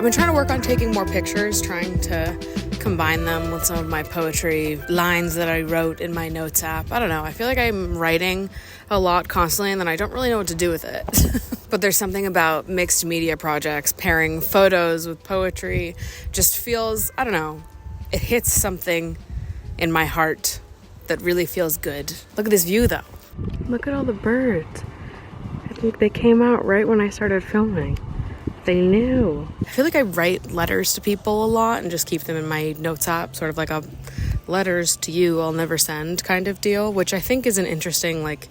I've been trying to work on taking more pictures, trying to combine them with some of my poetry lines that I wrote in my notes app. I don't know. I feel like I'm writing a lot constantly and then I don't really know what to do with it. But there's something about mixed media projects, pairing photos with poetry, just feels, I don't know, it hits something in my heart that really feels good. Look at this view though. Look at all the birds. I think they came out right when I started filming. They knew. I feel like I write letters to people a lot and just keep them in my notes app, sort of like a letters to you I'll never send kind of deal, which I think is an interesting like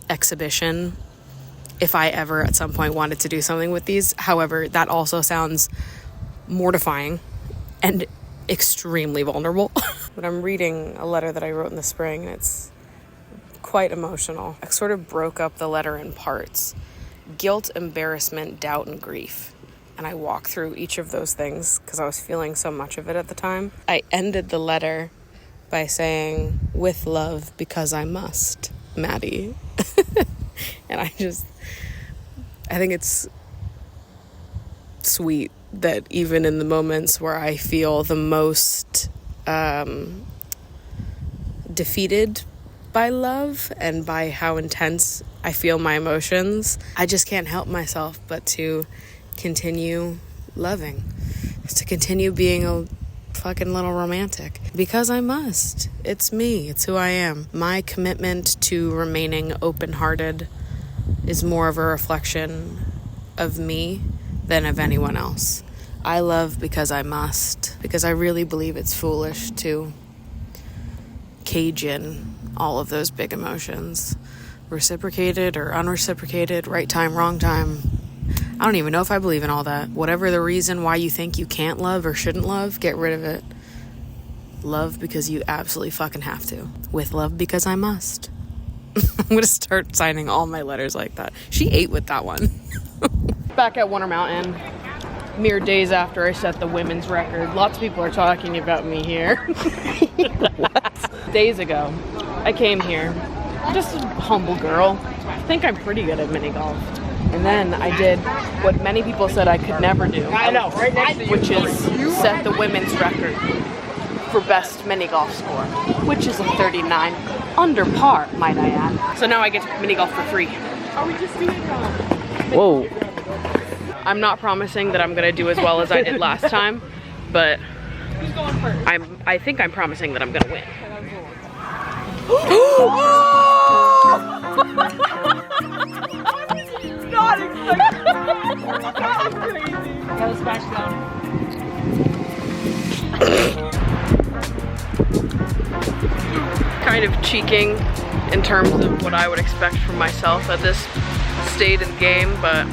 exhibition if I ever at some point wanted to do something with these. However, that also sounds mortifying and extremely vulnerable. But I'm reading a letter that I wrote in the spring and it's quite emotional. I sort of broke up the letter in parts. Guilt, embarrassment, doubt, and grief. And I walk through each of those things because I was feeling so much of it at the time. I ended the letter by saying, with love, because I must, Maddie. And I think it's sweet that even in the moments where I feel the most defeated by love and by how intense I feel my emotions, I just can't help myself but to continue loving, to continue being a fucking little romantic because I must. It's me. It's who I am. My commitment to remaining open-hearted is more of a reflection of me than of anyone else. I love because I must, because I really believe it's foolish to cage in all of those big emotions, reciprocated or unreciprocated, right time, wrong time. I don't even know if I believe in all that. Whatever the reason why you think you can't love or shouldn't love, get rid of it. Love because you absolutely fucking have to. With love because I must. I'm gonna start signing all my letters like that. She ate with that one. Back at Wonder Mountain, mere days after I set the women's record. Lots of people are talking about me here. What? Days ago, I came here, just a humble girl. I think I'm pretty good at mini golf. And then I did what many people said I could never do. I know, right next to you. Which is set the women's record for best mini golf score, which is a 39 under par, might I add. So now I get to mini golf for free. Are we just doing that? Whoa. I'm not promising that I'm gonna do as well as I did last time, but who's going first? I think I'm promising that I'm gonna win. Not expecting that. Was crazy. That was smash down. Kind of cheeking in terms of what I would expect from myself at this stage in the game, but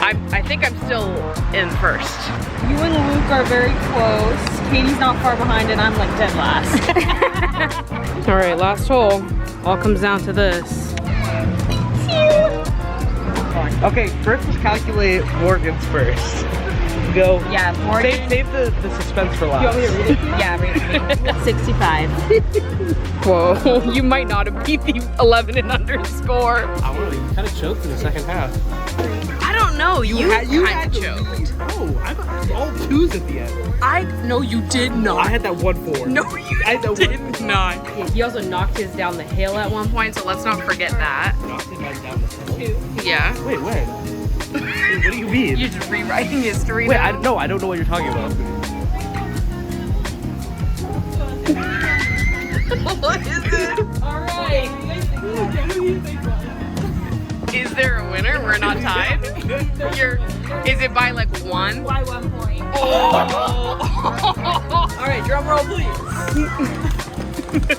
I think I'm still in first. You and Luke are very close. Katie's not far behind and I'm like dead last. All right, last hole. All comes down to this. Okay, first let's calculate Morgan's first. Go. Yeah, Morgan. Save the suspense for last. You want me to read it? Yeah, read it. 65. Whoa, you might not have beat the 11 and under score. I really kind of choked in the second half. I don't know, you had kind of choked. Oh, I got all twos at the end. No, you did not. I had that 1-4. No, you did not. Yeah, he also knocked his down the hill at one point, so let's not forget that. Knocked it back down the hill? Yeah. Wait, when? What do you mean? You're just rewriting history Wait, now. I don't know what you're talking about. What is it? Alright. Is there a winner? We're not tied? Is it by like one? By 1 point. Oh! Alright, drum roll please.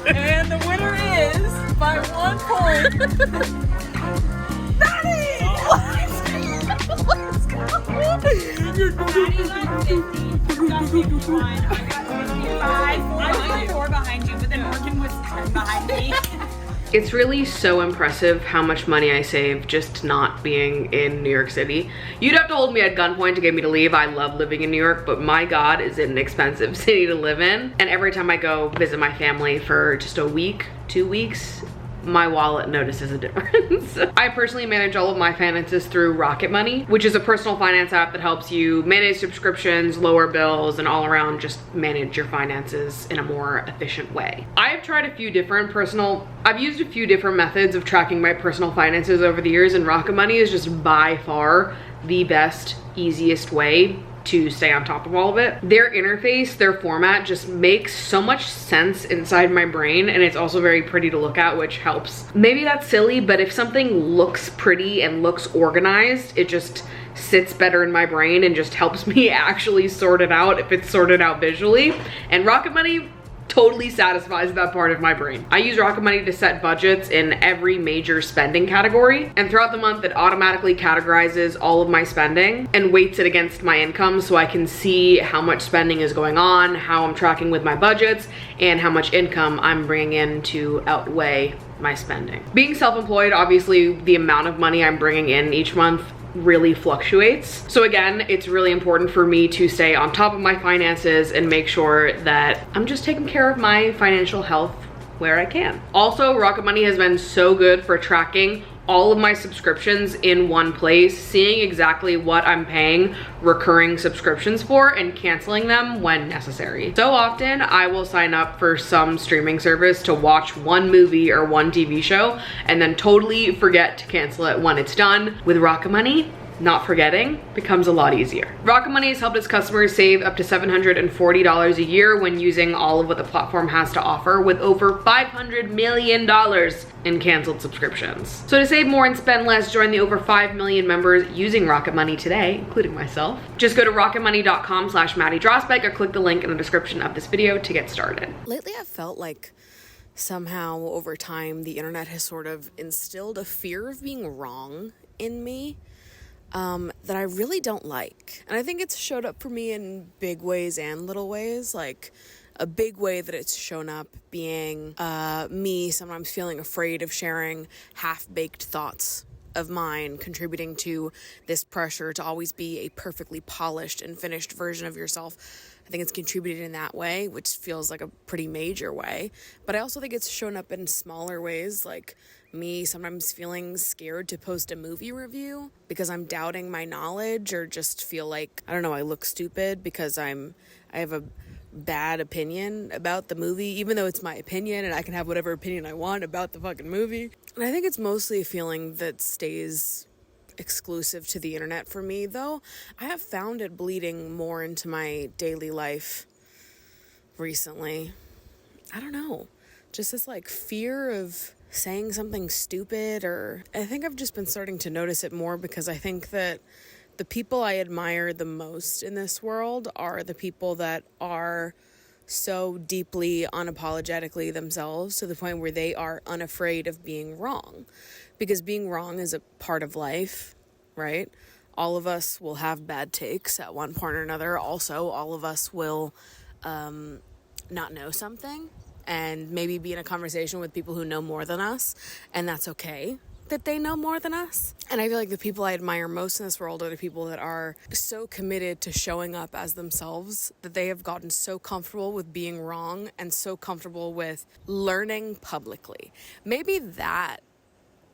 And the winner is, by 1 point, Maddie! Let's go! Maddie got 50. You got 51. I got 55. I was 4 behind you, but then Morgan was 10 behind me. It's really so impressive how much money I save just not being in New York City. You'd have to hold me at gunpoint to get me to leave. I love living in New York, but my God, is it an expensive city to live in. And every time I go visit my family for just a week, 2 weeks, my wallet notices a difference. I personally manage all of my finances through Rocket Money, which is a personal finance app that helps you manage subscriptions, lower bills, and all around just manage your finances in a more efficient way. I've used a few different methods of tracking my personal finances over the years, and Rocket Money is just by far the best, easiest way to stay on top of all of it. Their interface, their format just makes so much sense inside my brain, and it's also very pretty to look at, which helps. Maybe that's silly, but if something looks pretty and looks organized, it just sits better in my brain and just helps me actually sort it out if it's sorted out visually. And Rocket Money totally satisfies that part of my brain. I use Rocket Money to set budgets in every major spending category, and throughout the month it automatically categorizes all of my spending and weights it against my income, so I can see how much spending is going on, how I'm tracking with my budgets, and how much income I'm bringing in to outweigh my spending. Being self-employed, obviously the amount of money I'm bringing in each month really fluctuates. So again, it's really important for me to stay on top of my finances and make sure that I'm just taking care of my financial health where I can. Also, Rocket Money has been so good for tracking all of my subscriptions in one place, seeing exactly what I'm paying recurring subscriptions for and canceling them when necessary. So often I will sign up for some streaming service to watch one movie or one TV show and then totally forget to cancel it when it's done. With Rocket Money, not forgetting becomes a lot easier. Rocket Money has helped its customers save up to $740 a year when using all of what the platform has to offer, with over $500 million in canceled subscriptions. So to save more and spend less, join the over 5 million members using Rocket Money today, including myself. Just go to rocketmoney.com/Maddie Dragsbaek or click the link in the description of this video to get started. Lately I've felt like somehow over time the internet has sort of instilled a fear of being wrong in me. That I really don't like. And I think it's showed up for me in big ways and little ways. Like, a big way that it's shown up being me sometimes feeling afraid of sharing half-baked thoughts of mine, contributing to this pressure to always be a perfectly polished and finished version of yourself. I think it's contributed in that way, which feels like a pretty major way. But I also think it's shown up in smaller ways, like me sometimes feeling scared to post a movie review because I'm doubting my knowledge, or just feel like, I don't know, I look stupid because I have a bad opinion about the movie, even though it's my opinion and I can have whatever opinion I want about the fucking movie. And I think it's mostly a feeling that stays exclusive to the internet for me, though I have found it bleeding more into my daily life recently. I don't know, just this like fear of saying something stupid, or I think I've just been starting to notice it more because I think that the people I admire the most in this world are the people that are so deeply unapologetically themselves, to the point where they are unafraid of being wrong. Because being wrong is a part of life, right? All of us will have bad takes at one point or another. Also, all of us will not know something and maybe be in a conversation with people who know more than us, and that's okay that they know more than us. And I feel like the people I admire most in this world are the people that are so committed to showing up as themselves, that they have gotten so comfortable with being wrong and so comfortable with learning publicly. Maybe that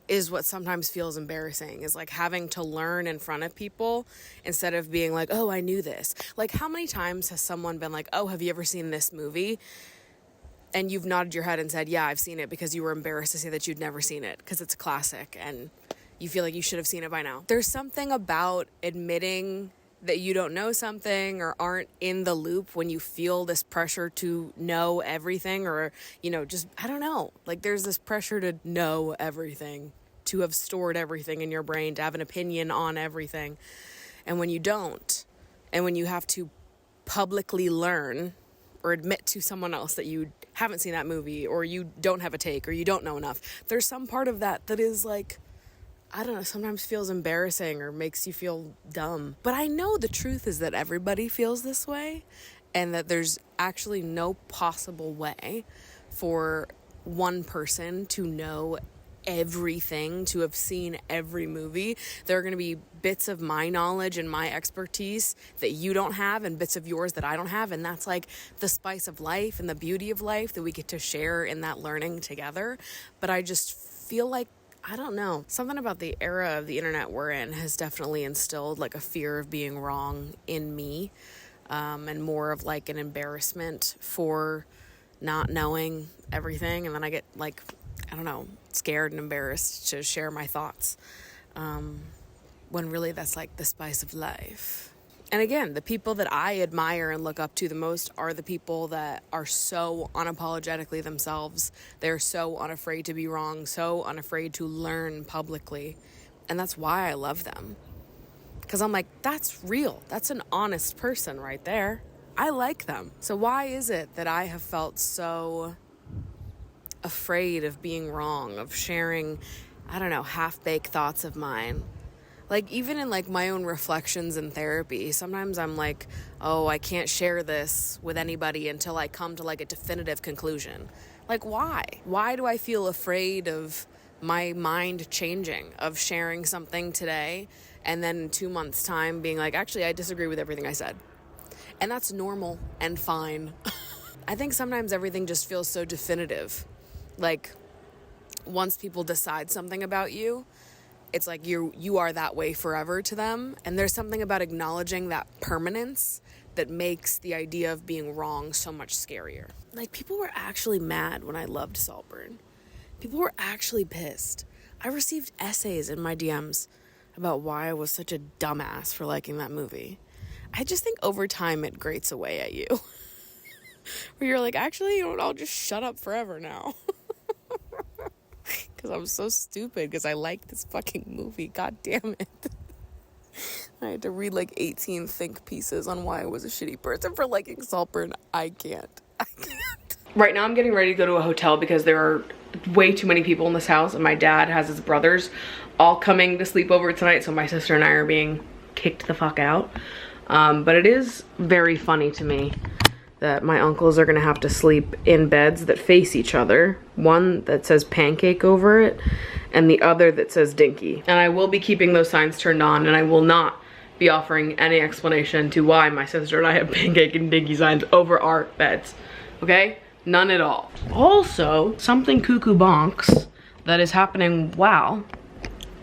is what sometimes feels embarrassing, is like having to learn in front of people instead of being like, oh, I knew this. Like, how many times has someone been like, oh, have you ever seen this movie? And you've nodded your head and said, yeah, I've seen it, because you were embarrassed to say that you'd never seen it because it's a classic and you feel like you should have seen it by now. There's something about admitting that you don't know something or aren't in the loop when you feel this pressure to know everything, or, you know, just, I don't know. Like, there's this pressure to know everything, to have stored everything in your brain, to have an opinion on everything. And when you don't, and when you have to publicly learn or admit to someone else that you haven't seen that movie, or you don't have a take, or you don't know enough, there's some part of that that is like, I don't know, sometimes feels embarrassing or makes you feel dumb. But I know the truth is that everybody feels this way, and that there's actually no possible way for one person to know everything, to have seen every movie. There are going to be bits of my knowledge and my expertise that you don't have and bits of yours that I don't have. And that's like the spice of life and the beauty of life that we get to share in that learning together. But I just feel like, I don't know, something about the era of the internet we're in has definitely instilled like a fear of being wrong in me, and more of like an embarrassment for not knowing everything. And then I get like, I don't know, scared and embarrassed to share my thoughts, when really that's like the spice of life. And again, the people that I admire and look up to the most are the people that are so unapologetically themselves. They're so unafraid to be wrong, so unafraid to learn publicly. And that's why I love them. Because I'm like, that's real. That's an honest person right there. I like them. So why is it that I have felt so afraid of being wrong, of sharing, I don't know, half-baked thoughts of mine? Like, even in, like, my own reflections in therapy, sometimes I'm like, oh, I can't share this with anybody until I come to, like, a definitive conclusion. Like, why? Why do I feel afraid of my mind changing, of sharing something today, and then in 2 months' time being like, actually, I disagree with everything I said? And that's normal and fine. I think sometimes everything just feels so definitive. Like, once people decide something about you, it's like you are that way forever to them. And there's something about acknowledging that permanence that makes the idea of being wrong so much scarier. Like, people were actually mad when I loved Saltburn. People were actually pissed. I received essays in my DMs about why I was such a dumbass for liking that movie. I just think over time it grates away at you. Where you're like, actually, you know what, I'll just shut up forever now. Because I'm so stupid because I like this fucking movie. God damn it. I had to read like 18 think pieces on why I was a shitty person for liking Saltburn. I can't. Right now I'm getting ready to go to a hotel because there are way too many people in this house, and my dad has his brothers all coming to sleep over tonight, so my sister and I are being kicked the fuck out. But it is very funny to me that my uncles are gonna have to sleep in beds that face each other. One that says pancake over it, and the other that says dinky. And I will be keeping those signs turned on, and I will not be offering any explanation to why my sister and I have pancake and dinky signs over our beds, okay? None at all. Also, something cuckoo bonks that is happening while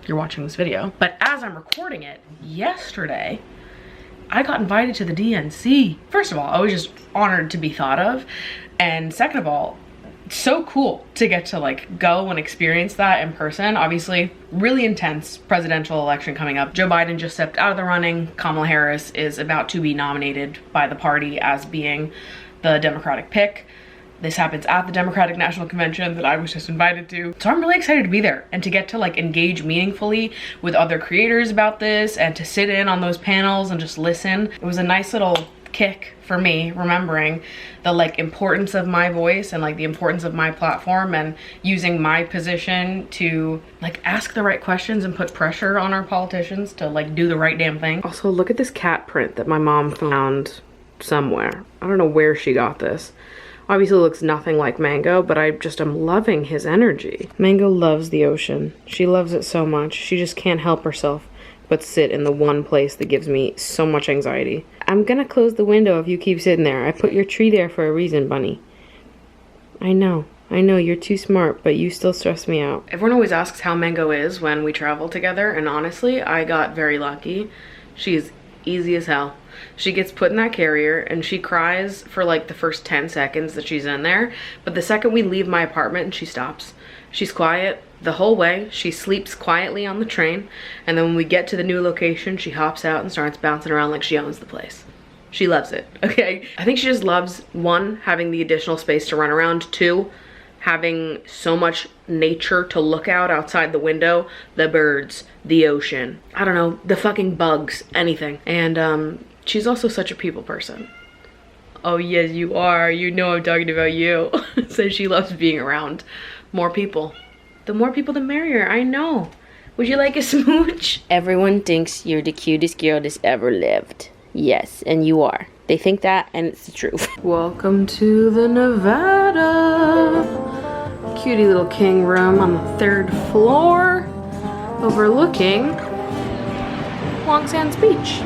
you're watching this video, but as I'm recording it, yesterday, I got invited to the DNC. First of all, I was just honored to be thought of. And second of all, so cool to get to like go and experience that in person. Obviously, really intense presidential election coming up. Joe Biden just stepped out of the running. Kamala Harris is about to be nominated by the party as being the Democratic pick. This happens at the Democratic National Convention that I was just invited to. So I'm really excited to be there and to get to like engage meaningfully with other creators about this and to sit in on those panels and just listen. It was a nice little kick for me, remembering the like importance of my voice and like the importance of my platform and using my position to like ask the right questions and put pressure on our politicians to like do the right damn thing. Also, look at this cat print that my mom found somewhere. I don't know where she got this. Obviously looks nothing like Mango, but I just am loving his energy. Mango loves the ocean. She loves it so much. She just can't help herself but sit in the one place that gives me so much anxiety. I'm gonna close the window if you keep sitting there. I put your tree there for a reason, bunny. I know, you're too smart, but you still stress me out. Everyone always asks how Mango is when we travel together, and honestly, I got very lucky. She's easy as hell. She gets put in that carrier and she cries for like the first 10 seconds that she's in there, but the second we leave my apartment, she stops. She's quiet the whole way. She sleeps quietly on the train, and then when we get to the new location, she hops out and starts bouncing around like she owns the place. She loves it, okay? I think she just loves, one, having the additional space to run around, two, having so much nature to look out outside the window, the birds, the ocean, I don't know, the fucking bugs, anything. And she's also such a people person. Oh yes, you are. You know I'm talking about you. So she loves being around more people. The more people, the merrier, I know. Would you like a smooch? Everyone thinks you're the cutest girl that's ever lived. Yes, and you are. They think that, and it's the truth. Welcome to the Nevada. Cutie little king room on the 3rd floor, overlooking Long Sands Beach.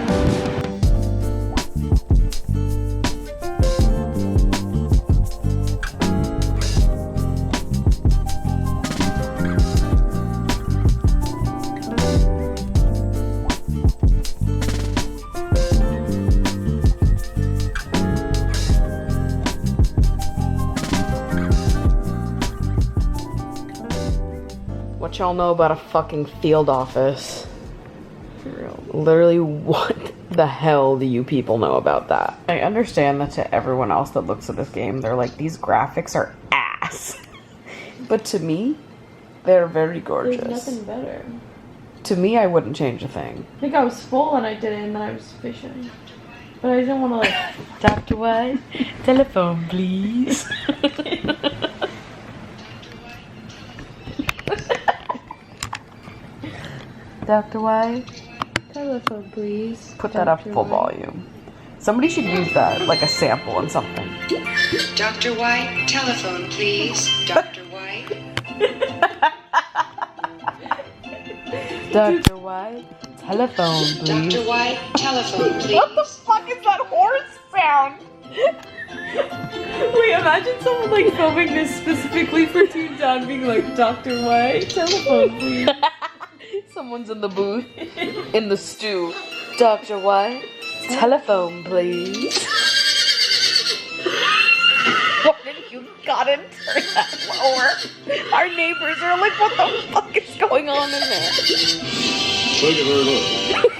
What y'all know about a fucking field office? For real. Literally, what the hell do you people know about that? I understand that to everyone else that looks at this game, they're like, these graphics are ass. But to me, they're very gorgeous. There's nothing better. To me, I wouldn't change a thing. I think I was full and I did it and then I was fishing. But I didn't want to like, Dr. White, telephone please. Dr. White? Telephone please. Put that up full volume. Somebody should use that, like a sample on something. Dr. White, telephone please. Dr. White. Dr. White, telephone please. Dr. White, telephone please. What the fuck is that horse sound? Wait, imagine someone like filming this specifically for Toontown being like, Dr. White, telephone please. Someone's in the booth, in the stew. Dr. White, telephone please. Why didn't you gotta turn that lower? Our neighbors are like, what the fuck is going on in there? Look at her look.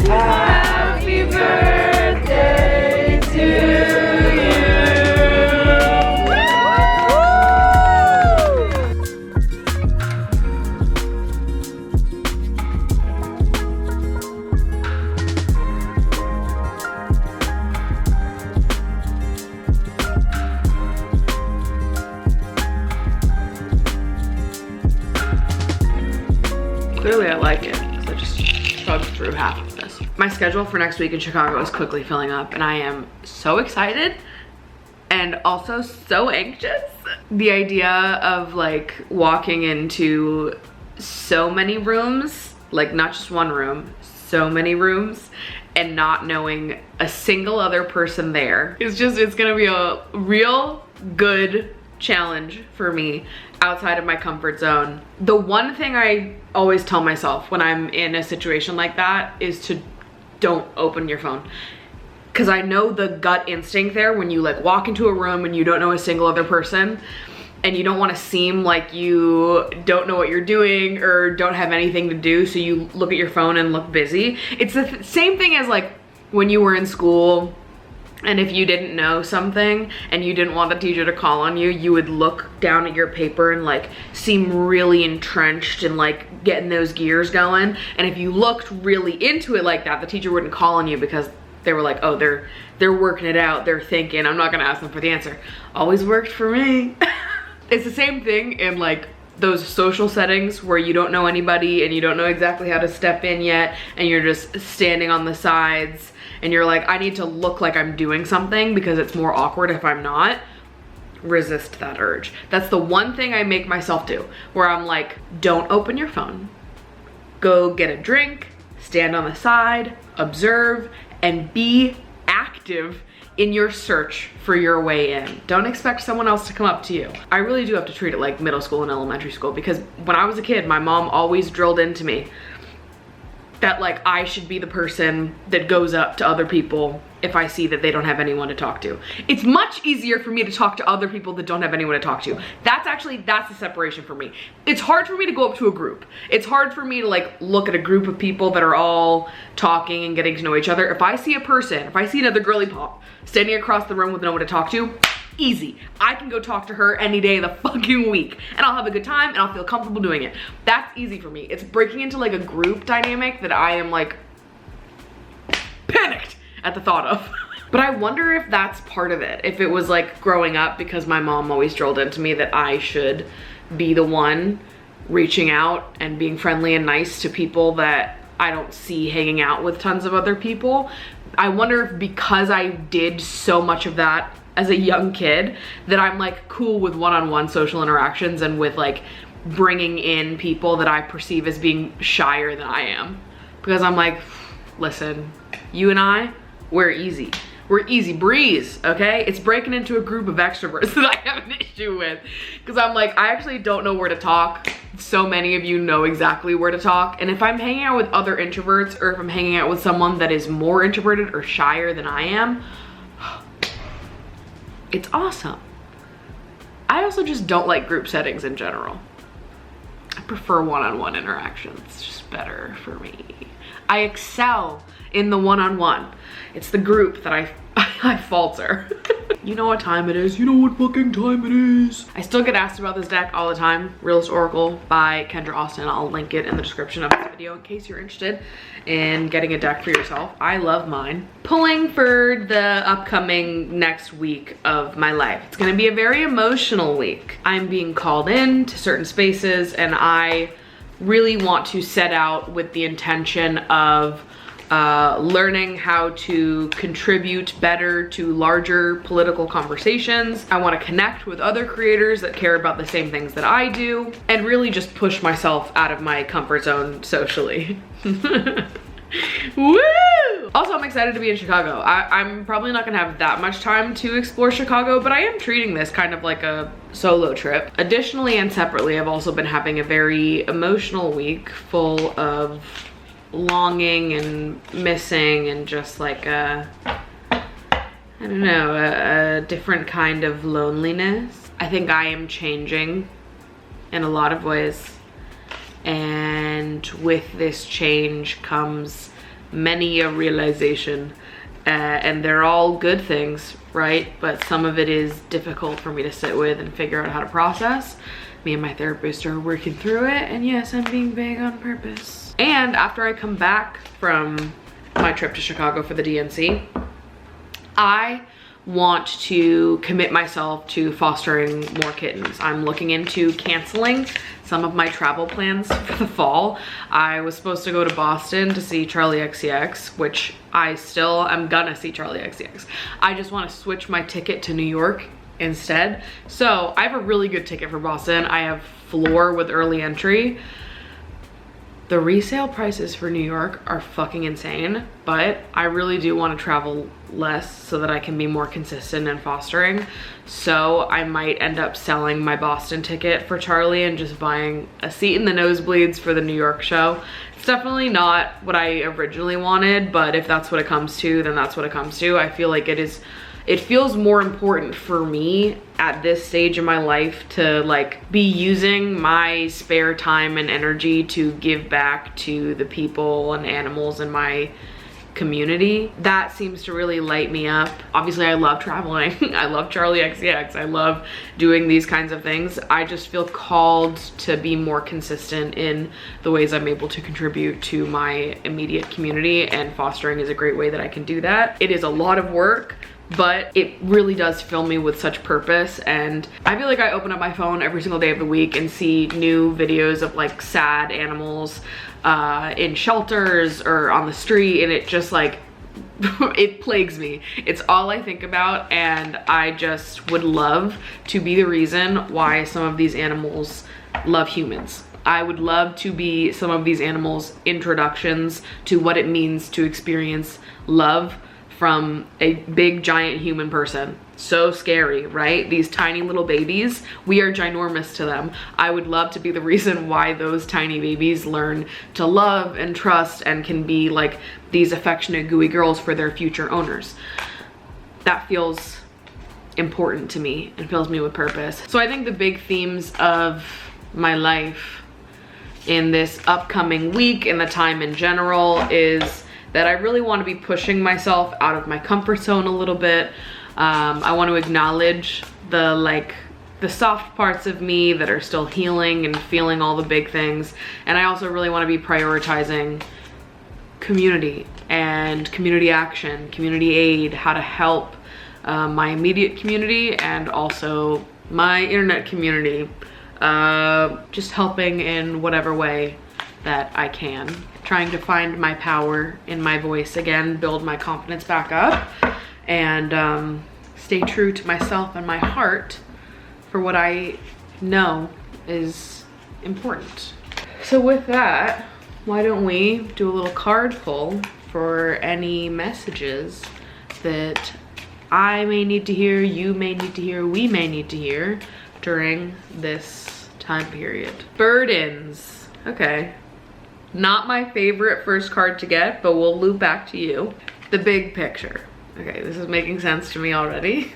Happy birthday to you. Clearly I like it, because I just chugged through half of this. My schedule for next week in Chicago is quickly filling up, and I am so excited and also so anxious. The idea of like walking into so many rooms, like not just one room, so many rooms, and not knowing a single other person there. It's gonna be a real good challenge for me outside of my comfort zone. The one thing I always tell myself when I'm in a situation like that is to don't open your phone. Cause I know the gut instinct there when you like walk into a room and you don't know a single other person and you don't want to seem like you don't know what you're doing or don't have anything to do, so you look at your phone and look busy. It's the same thing as like when you were in school and if you didn't know something and you didn't want the teacher to call on you, you would look down at your paper and like seem really entrenched and like getting those gears going. And if you looked really into it like that, the teacher wouldn't call on you because they were like, oh, they're working it out, they're thinking, I'm not gonna ask them for the answer. Always worked for me. It's the same thing in like those social settings where you don't know anybody and you don't know exactly how to step in yet and you're just standing on the sides and you're like, I need to look like I'm doing something because it's more awkward if I'm not. Resist that urge. That's the one thing I make myself do, where I'm like, don't open your phone. Go get a drink, stand on the side, observe, and be active in your search for your way in. Don't expect someone else to come up to you. I really do have to treat it like middle school and elementary school, because when I was a kid, my mom always drilled into me that like I should be the person that goes up to other people if I see that they don't have anyone to talk to. It's much easier for me to talk to other people that don't have anyone to talk to. That's the separation for me. It's hard for me to go up to a group. It's hard for me to like look at a group of people that are all talking and getting to know each other. If I see a person, if I see another girly pop standing across the room with no one to talk to, Easy. I can go talk to her any day of the fucking week and I'll have a good time and I'll feel comfortable doing it. That's easy for me. It's breaking into like a group dynamic that I am like panicked at the thought of. But I wonder if that's part of it. If it was like growing up, because my mom always drilled into me that I should be the one reaching out and being friendly and nice to people that I don't see hanging out with tons of other people. I wonder if because I did so much of that as a young kid that I'm like cool with one-on-one social interactions and with like bringing in people that I perceive as being shyer than I am. Because I'm like, listen, you and I, we're easy. We're easy breeze, okay? It's breaking into a group of extroverts that I have an issue with. Because I'm like, I actually don't know where to talk. So many of you know exactly where to talk. And if I'm hanging out with other introverts or if I'm hanging out with someone that is more introverted or shyer than I am, it's awesome. I also just don't like group settings in general. I prefer one-on-one interactions. It's just better for me. I excel in the one-on-one. It's the group that I falter. You know what time it is. You know what fucking time it is. I still get asked about this deck all the time. Realist Oracle by Kendra Austin. I'll link it in the description of this video in case you're interested in getting a deck for yourself. I love mine. Pulling for the upcoming next week of my life. It's gonna be a very emotional week. I'm being called in to certain spaces and I really want to set out with the intention of learning how to contribute better to larger political conversations. I want to connect with other creators that care about the same things that I do and really just push myself out of my comfort zone socially. Woo! Also, I'm excited to be in Chicago. I'm probably not gonna have that much time to explore Chicago, but I am treating this kind of like a solo trip. Additionally and separately, I've also been having a very emotional week full of longing and missing and just like a, I don't know, a different kind of loneliness. I think I am changing in a lot of ways. And with this change comes many a realization. And they're all good things, right? But some of it is difficult for me to sit with and figure out how to process. Me and my therapist are working through it. And yes, I'm being vague on purpose. And after I come back from my trip to Chicago for the DNC, I want to commit myself to fostering more kittens. I'm looking into canceling some of my travel plans for the fall. I was supposed to go to Boston to see Charlie XCX, which I still am gonna see Charlie XCX. I just want to switch my ticket to New York instead. So I have a really good ticket for Boston. I have floor with early entry. The resale prices for New York are fucking insane, but I really do want to travel less so that I can be more consistent in fostering. So I might end up selling my Boston ticket for Charlie and just buying a seat in the nosebleeds for the New York show. It's definitely not what I originally wanted, but if that's what it comes to, then that's what it comes to. I feel like it feels more important for me at this stage in my life to like be using my spare time and energy to give back to the people and animals in my community. That seems to really light me up. Obviously, I love traveling. I love Charlie XCX. I love doing these kinds of things. I just feel called to be more consistent in the ways I'm able to contribute to my immediate community, and fostering is a great way that I can do that. It is a lot of work, but it really does fill me with such purpose. And I feel like I open up my phone every single day of the week and see new videos of like sad animals in shelters or on the street, and it just like it plagues me. It's all I think about, and I just would love to be the reason why some of these animals love humans. I would love to be some of these animals' introductions to what it means to experience love from a big giant human person. So scary, right? These tiny little babies, we are ginormous to them. I would love to be the reason why those tiny babies learn to love and trust and can be like these affectionate gooey girls for their future owners. That feels important to me and fills me with purpose. So I think the big themes of my life in this upcoming week and the time in general is that I really want to be pushing myself out of my comfort zone a little bit. I want to acknowledge the soft parts of me that are still healing and feeling all the big things. And I also really want to be prioritizing community and community action, community aid, how to help my immediate community and also my internet community, just helping in whatever way that I can. Trying to find my power in my voice again, build my confidence back up, and stay true to myself and my heart for what I know is important. So with that, why don't we do a little card pull for any messages that I may need to hear, you may need to hear, we may need to hear during this time period. Burdens. Okay. Not my favorite first card to get, but we'll loop back to you. The big picture. Okay, this is making sense to me already.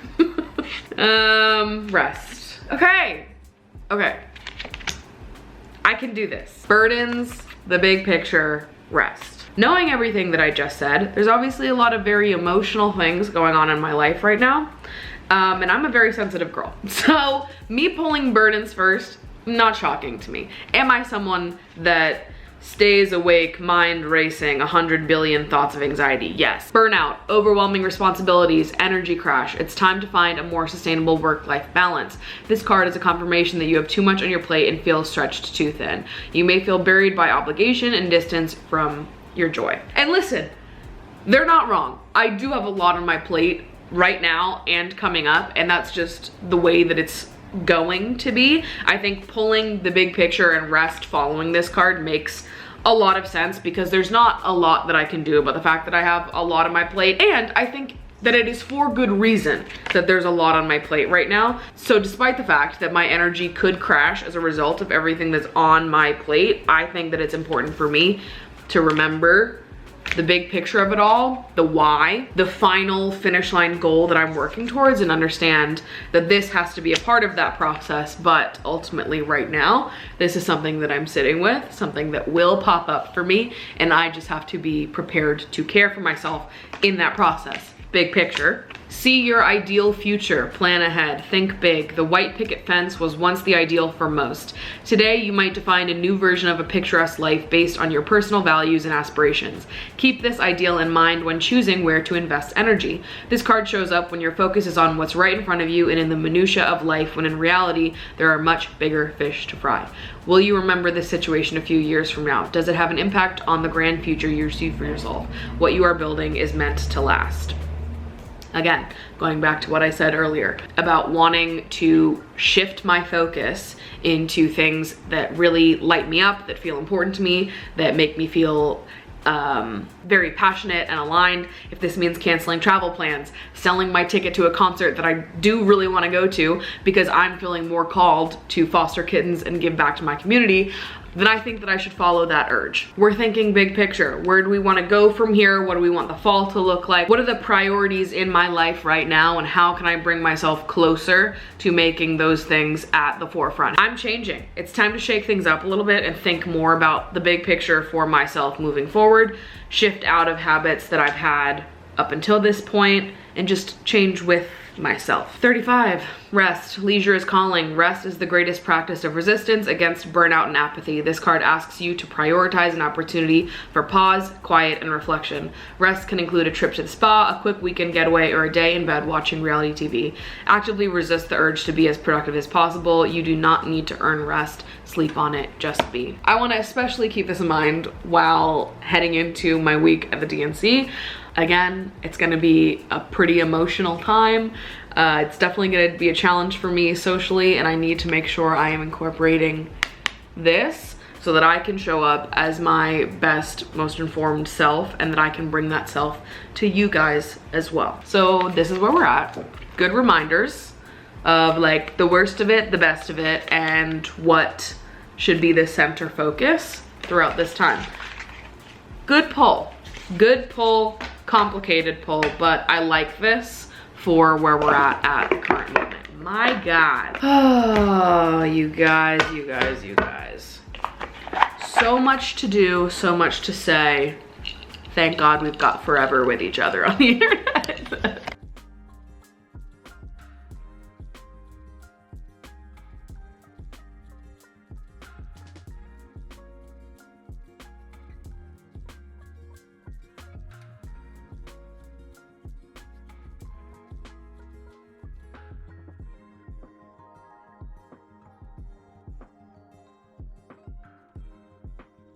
Rest. Okay. Okay. I can do this. Burdens, the big picture, rest. Knowing everything that I just said, there's obviously a lot of very emotional things going on in my life right now. And I'm a very sensitive girl. So me pulling burdens first, not shocking to me. Am I someone that stays awake, mind racing, 100 billion thoughts of anxiety? Yes. Burnout, overwhelming responsibilities, energy crash. It's time to find a more sustainable work-life balance. This card is a confirmation that you have too much on your plate and feel stretched too thin. You may feel buried by obligation and distance from your joy. And listen, they're not wrong. I do have a lot on my plate right now and coming up, and that's just the way that it's going to be. I think pulling the big picture and rest following this card makes a lot of sense because there's not a lot that I can do about the fact that I have a lot on my plate, and I think that it is for good reason that there's a lot on my plate right now. So despite the fact that my energy could crash as a result of everything that's on my plate, I think that it's important for me to remember the big picture of it all, the why, the final finish line goal that I'm working towards, and understand that this has to be a part of that process. But ultimately right now, this is something that I'm sitting with, something that will pop up for me, and I just have to be prepared to care for myself in that process. Big picture. See your ideal future, plan ahead, think big. The white picket fence was once the ideal for most. Today, you might define a new version of a picturesque life based on your personal values and aspirations. Keep this ideal in mind when choosing where to invest energy. This card shows up when your focus is on what's right in front of you and in the minutia of life, when in reality, there are much bigger fish to fry. Will you remember this situation a few years from now? Does it have an impact on the grand future you see for yourself? What you are building is meant to last. Again, going back to what I said earlier about wanting to shift my focus into things that really light me up, that feel important to me, that make me feel very passionate and aligned. If this means canceling travel plans, selling my ticket to a concert that I do really want to go to because I'm feeling more called to foster kittens and give back to my community, then I think that I should follow that urge. We're thinking big picture. Where do we want to go from here? What do we want the fall to look like? What are the priorities in my life right now, and how can I bring myself closer to making those things at the forefront? I'm changing. It's time to shake things up a little bit and think more about the big picture for myself moving forward, shift out of habits that I've had up until this point, and just change with myself. 35, rest. Leisure is calling. Rest is the greatest practice of resistance against burnout and apathy. This card asks you to prioritize an opportunity for pause, quiet, and reflection. Rest can include a trip to the spa, a quick weekend getaway, or a day in bed watching reality TV. Actively resist the urge to be as productive as possible. You do not need to earn rest. Sleep on it, just be. I want to especially keep this in mind while heading into my week at the DNC. Again, it's gonna be a pretty emotional time. It's definitely gonna be a challenge for me socially, and I need to make sure I am incorporating this so that I can show up as my best, most informed self, and that I can bring that self to you guys as well. So this is where we're at. Good reminders of like the worst of it, the best of it, and what should be the center focus throughout this time. Good pull, complicated pull, but I like this for where we're at the current moment. My God. Oh, you guys. So much to do, so much to say. Thank God we've got forever with each other on the internet.